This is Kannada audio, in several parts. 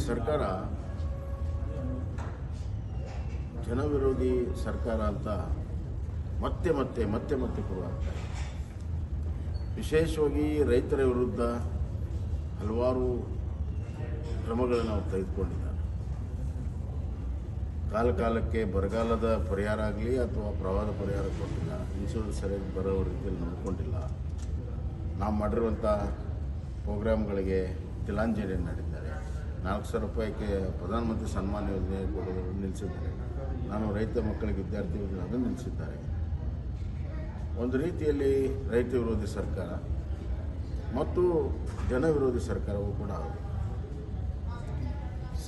ಸರ್ಕಾರ ಜನವಿರೋಧಿ ಸರ್ಕಾರ ಅಂತ ಮತ್ತೆ ಮತ್ತೆ ಮತ್ತೆ ಮತ್ತೆ ಪ್ರೂವಾಗ್ತದೆ. ವಿಶೇಷವಾಗಿ ರೈತರ ವಿರುದ್ಧ ಹಲವಾರು ಕ್ರಮಗಳನ್ನು ಅವರು ತೆಗೆದುಕೊಂಡಿದ್ದಾರೆ. ಕಾಲಕ್ಕೆ ಬರಗಾಲದ ಪರಿಹಾರ ಆಗಲಿ ಅಥವಾ ಪ್ರವಾಹ ಪರಿಹಾರ ಕೊಟ್ಟಿಲ್ಲ, ಇನ್ಶೂರೆನ್ಸ್ ಸರಿಯಾಗಿ ಬರೋ ರೀತಿಯಲ್ಲಿ ನೋಡ್ಕೊಂಡಿಲ್ಲ. ನಾವು ಮಾಡಿರುವಂಥ ಪ್ರೋಗ್ರಾಮ್ಗಳಿಗೆ ತಿಲಾಂಜಲಿ ಮಾಡಿದ್ದಾರೆ. 4,000 ರೂಪಾಯಿಗೆ ಪ್ರಧಾನಮಂತ್ರಿ ಸನ್ಮಾನ ಯೋಜನೆ ಕೊಡೋದನ್ನು ನಿಲ್ಲಿಸಿದ್ದಾರೆ. ನಾನು ರೈತ ಮಕ್ಕಳಿಗೆ ವಿದ್ಯಾರ್ಥಿಗಳಿಗೆ ಅದನ್ನು ನಿಲ್ಲಿಸಿದ್ದಾರೆ. ಒಂದು ರೀತಿಯಲ್ಲಿ ರೈತ ವಿರೋಧಿ ಸರ್ಕಾರ ಮತ್ತು ಜನ ವಿರೋಧಿ ಸರ್ಕಾರವೂ ಕೂಡ ಹೌದು.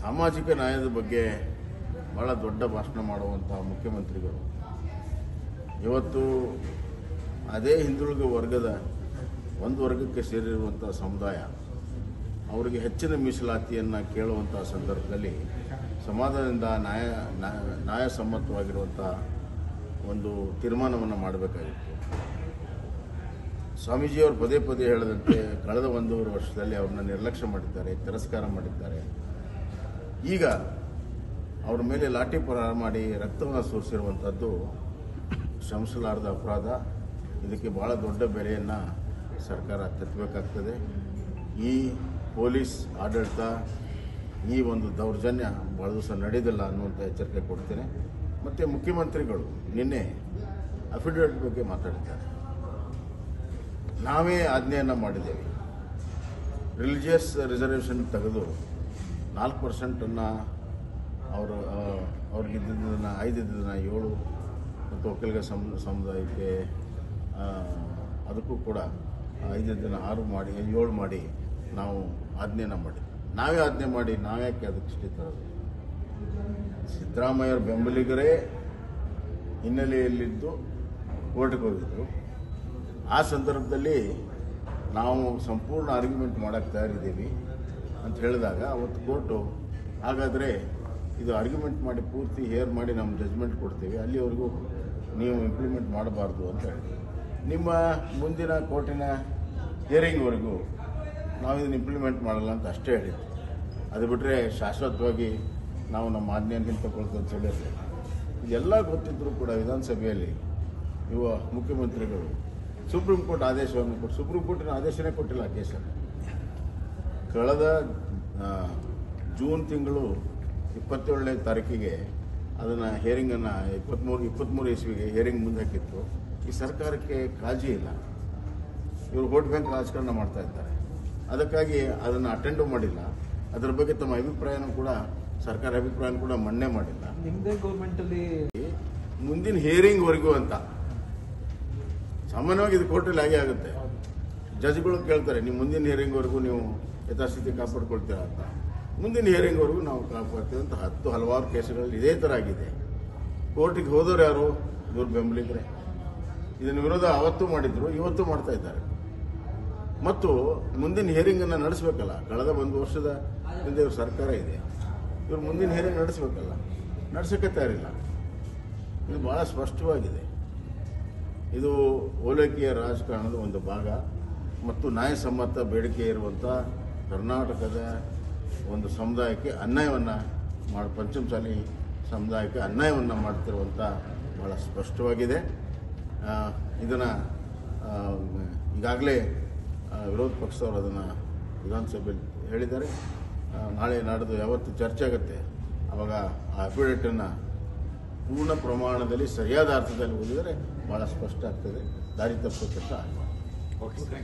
ಸಾಮಾಜಿಕ ನ್ಯಾಯದ ಬಗ್ಗೆ ಭಾಳ ದೊಡ್ಡ ಭಾಷಣ ಮಾಡುವಂಥ ಮುಖ್ಯಮಂತ್ರಿಗಳು ಇವತ್ತು ಅದೇ ಹಿಂದುಳಿದ ವರ್ಗದ ಒಂದು ವರ್ಗಕ್ಕೆ ಸೇರಿರುವಂಥ ಸಮುದಾಯ ಅವರಿಗೆ ಹೆಚ್ಚಿನ ಮೀಸಲಾತಿಯನ್ನು ಕೇಳುವಂಥ ಸಂದರ್ಭದಲ್ಲಿ ಸಮಾಧಾನದಿಂದ ನ್ಯಾಯಸಮ್ಮತವಾಗಿರುವಂಥ ಒಂದು ತೀರ್ಮಾನವನ್ನು ಮಾಡಬೇಕಾಗಿತ್ತು. ಸ್ವಾಮೀಜಿಯವರು ಪದೇ ಪದೇ ಹೇಳದಂತೆ ಕಳೆದ 1.5 ವರ್ಷದಲ್ಲಿ ಅವ್ರನ್ನ ನಿರ್ಲಕ್ಷ್ಯ ಮಾಡಿದ್ದಾರೆ, ತಿರಸ್ಕಾರ ಮಾಡಿದ್ದಾರೆ. ಈಗ ಅವ್ರ ಮೇಲೆ ಲಾಠಿ ಪ್ರಹಾರ ಮಾಡಿ ರಕ್ತವನ್ನು ಸುರಿಸಿರುವಂಥದ್ದು ಕ್ಷಮಿಸಲಾರದ ಅಪರಾಧ. ಇದಕ್ಕೆ ಭಾಳ ದೊಡ್ಡ ಬೆಲೆಯನ್ನು ಸರ್ಕಾರ ತೆತ್ತಬೇಕಾಗ್ತದೆ. ಈ ಪೊಲೀಸ್ ಆಡಳಿತ ಈ ಒಂದು ದೌರ್ಜನ್ಯ ಭಾಳ ದಿವಸ ನಡೆಯೋದಿಲ್ಲ ಅನ್ನುವಂಥ ಎಚ್ಚರಿಕೆ ಕೊಡ್ತೇನೆ. ಮತ್ತು ಮುಖ್ಯಮಂತ್ರಿಗಳು ನಿನ್ನೆ ಅಫಿಡವಿಟ್ ಬಗ್ಗೆ ಮಾತಾಡಿದ್ದಾರೆ. ನಾವೇ ಆಜ್ಞೆಯನ್ನು ಮಾಡಿದ್ದೇವೆ. ರಿಲಿಜಿಯಸ್ ರಿಸರ್ವೇಷನ್ ತೆಗೆದು 4% ಅವ್ರಿಗಿದ್ದನ್ನು 5 ಇದ್ದದನ್ನು 7 ಮತ್ತು ಒಕ್ಕಲಿಗ ಸಮುದಾಯಕ್ಕೆ ಅದಕ್ಕೂ ಕೂಡ 5 ಇದ್ದನ್ನು 6 ಮಾಡಿ 7 ಮಾಡಿ ನಾವು ಆಜ್ಞೆನ ಮಾಡಿದ್ವಿ. ನಾವೇ ಆಜ್ಞೆ ಮಾಡಿ ನಾವ್ಯಾಕೆ ಅದಕ್ಕೆ ಇಷ್ಟ ತರೋದು? ಸಿದ್ದರಾಮಯ್ಯವ್ರ ಬೆಂಬಲಿಗರೇ ಹಿನ್ನೆಲೆಯಲ್ಲಿದ್ದು ಕೋರ್ಟ್ಗೆ ಹೋಗಿದ್ರು. ಆ ಸಂದರ್ಭದಲ್ಲಿ ನಾವು ಸಂಪೂರ್ಣ ಆರ್ಗ್ಯುಮೆಂಟ್ ಮಾಡೋಕ್ಕೆ ತಯಾರಿದ್ದೀವಿ ಅಂತ ಹೇಳಿದಾಗ ಅವತ್ತು ಕೋರ್ಟು ಹಾಗಾದರೆ ಇದು ಆರ್ಗ್ಯುಮೆಂಟ್ ಮಾಡಿ ಪೂರ್ತಿ ಹೇರ್ ಮಾಡಿ ನಮ್ಮ ಜಜ್ಮೆಂಟ್ ಕೊಡ್ತೀವಿ, ಅಲ್ಲಿವರೆಗೂ ನೀವು ಇಂಪ್ಲಿಮೆಂಟ್ ಮಾಡಬಾರ್ದು ಅಂತ ಹೇಳಿದ್ವಿ. ನಿಮ್ಮ ಮುಂದಿನ ಕೋರ್ಟಿನ ಹಿಯರಿಂಗ್ವರೆಗೂ ನಾವು ಇದನ್ನು ಇಂಪ್ಲಿಮೆಂಟ್ ಮಾಡಲ್ಲ ಅಂತ ಅಷ್ಟೇ ಹೇಳಿದ್ವಿ. ಅದು ಬಿಟ್ಟರೆ ಶಾಶ್ವತವಾಗಿ ನಾವು ನಮ್ಮ ಆಜ್ಞೆಯನ್ನು ತಗೊಳ್ತೀವಿ ಅಂತ ಹೇಳಿದ್ರೆ ಇದೆಲ್ಲ ಗೊತ್ತಿದ್ದರೂ ಕೂಡ ವಿಧಾನಸಭೆಯಲ್ಲಿ ಯುವ ಮುಖ್ಯಮಂತ್ರಿಗಳು ಸುಪ್ರೀಂ ಕೋರ್ಟ್ ಆದೇಶವನ್ನು ಕೊಟ್ಟು, ಸುಪ್ರೀಂ ಕೋರ್ಟಿನ ಆದೇಶನೇ ಕೊಟ್ಟಿಲ್ಲ ಕೇಸನ್ನು. ಕಳೆದ ಜೂನ್ ತಿಂಗಳು 27ನೇ ತಾರೀಕಿಗೆ ಅದನ್ನು ಹಿಯರಿಂಗನ್ನು 23 ಇಸ್ವಿಗೆ ಹಿಯರಿಂಗ್ ಮುಂದೆ ಹಾಕಿತ್ತು. ಈ ಸರ್ಕಾರಕ್ಕೆ ಕಾಳಜಿ ಇಲ್ಲ. ಇವರು ವೋಟ್ ಬ್ಯಾಂಕ್ ರಾಜಕಾರಣ ಮಾಡ್ತಾ ಇದ್ದಾರೆ. ಅದಕ್ಕಾಗಿ ಅದನ್ನು ಅಟೆಂಡು ಮಾಡಿಲ್ಲ. ಅದರ ಬಗ್ಗೆ ತಮ್ಮ ಅಭಿಪ್ರಾಯನೂ ಕೂಡ ಸರ್ಕಾರ ಅಭಿಪ್ರಾಯನೂ ಕೂಡ ಮನ್ನೆ ಮಾಡಿಲ್ಲ. ನಿಮ್ಮದೇ ಗೌರ್ಮೆಂಟಲ್ಲಿ ಮುಂದಿನ ಹಿಯರಿಂಗ್ವರೆಗೂ ಅಂತ ಸಾಮಾನ್ಯವಾಗಿ ಇದು ಕೋರ್ಟಲ್ಲಿ ಹಾಗೆ ಆಗುತ್ತೆ. ಜಜ್ಗಳು ಕೇಳ್ತಾರೆ, ನೀವು ಮುಂದಿನ ಹಿಯರಿಂಗ್ವರೆಗೂ ನೀವು ಯಥಾಸ್ಥಿತಿ ಕಾಪಾಡ್ಕೊಳ್ತೀರಾ ಅಂತ. ಮುಂದಿನ ಹಿಯರಿಂಗ್ವರೆಗೂ ನಾವು ಕಾಪಾಡ್ತೀವಿ ಅಂತ ಹಲವಾರು ಕೇಸುಗಳಲ್ಲಿ ಇದೇ ಥರ ಆಗಿದೆ. ಕೋರ್ಟಿಗೆ ಹೋದವರು ಯಾರು? ಇವ್ರು ಬೆಂಬಲಿಗರೇ. ಇದನ್ನು ವಿರೋಧ ಅವತ್ತು ಮಾಡಿದ್ರು, ಇವತ್ತು ಮಾಡ್ತಾ ಇದ್ದಾರೆ. ಮತ್ತು ಮುಂದಿನ ಹಿಯರಿಂಗನ್ನು ನಡೆಸಬೇಕಲ್ಲ. ಕಳೆದ 1 ವರ್ಷದ ಹಿಂದೆ ಇವ್ರ ಸರ್ಕಾರ ಇದೆ. ಇವರು ಮುಂದಿನ ಹಿಯರಿಂಗ್ ನಡೆಸಬೇಕಲ್ಲ, ನಡೆಸೋಕ್ಕೆ ತಯಾರಿಲ್ಲ. ಇದು ಭಾಳ ಸ್ಪಷ್ಟವಾಗಿದೆ. ಇದು ಓಲೈಕೆಯ ರಾಜಕಾರಣದ ಒಂದು ಭಾಗ ಮತ್ತು ನ್ಯಾಯಸಮ್ಮತ ಬೇಡಿಕೆ ಇರುವಂಥ ಕರ್ನಾಟಕದ ಒಂದು ಸಮುದಾಯಕ್ಕೆ ಅನ್ಯಾಯವನ್ನು ಪಂಚಮಸಾಲಿ ಸಮುದಾಯಕ್ಕೆ ಅನ್ಯಾಯವನ್ನು ಮಾಡ್ತಿರುವಂಥ ಭಾಳ ಸ್ಪಷ್ಟವಾಗಿದೆ. ಇದನ್ನು ಈಗಾಗಲೇ ವಿರೋಧ ಪಕ್ಷದವರು ಅದನ್ನು ವಿಧಾನಸಭೆಯಲ್ಲಿ ಹೇಳಿದ್ದಾರೆ. ನಾಳೆ ನಾಡಿದ್ದು ಯಾವತ್ತು ಚರ್ಚೆ ಆಗುತ್ತೆ ಆವಾಗ ಆ ಅಫಿಡವಿಟನ್ನು ಪೂರ್ಣ ಪ್ರಮಾಣದಲ್ಲಿ ಸರಿಯಾದ ಅರ್ಥದಲ್ಲಿ ಓದಿದರೆ ಭಾಳ ಸ್ಪಷ್ಟ ಆಗ್ತದೆ, ದಾರಿ ತಪ್ಪುವಂಥ ಆಗಬಾರ್ದು. ಓಕೆ.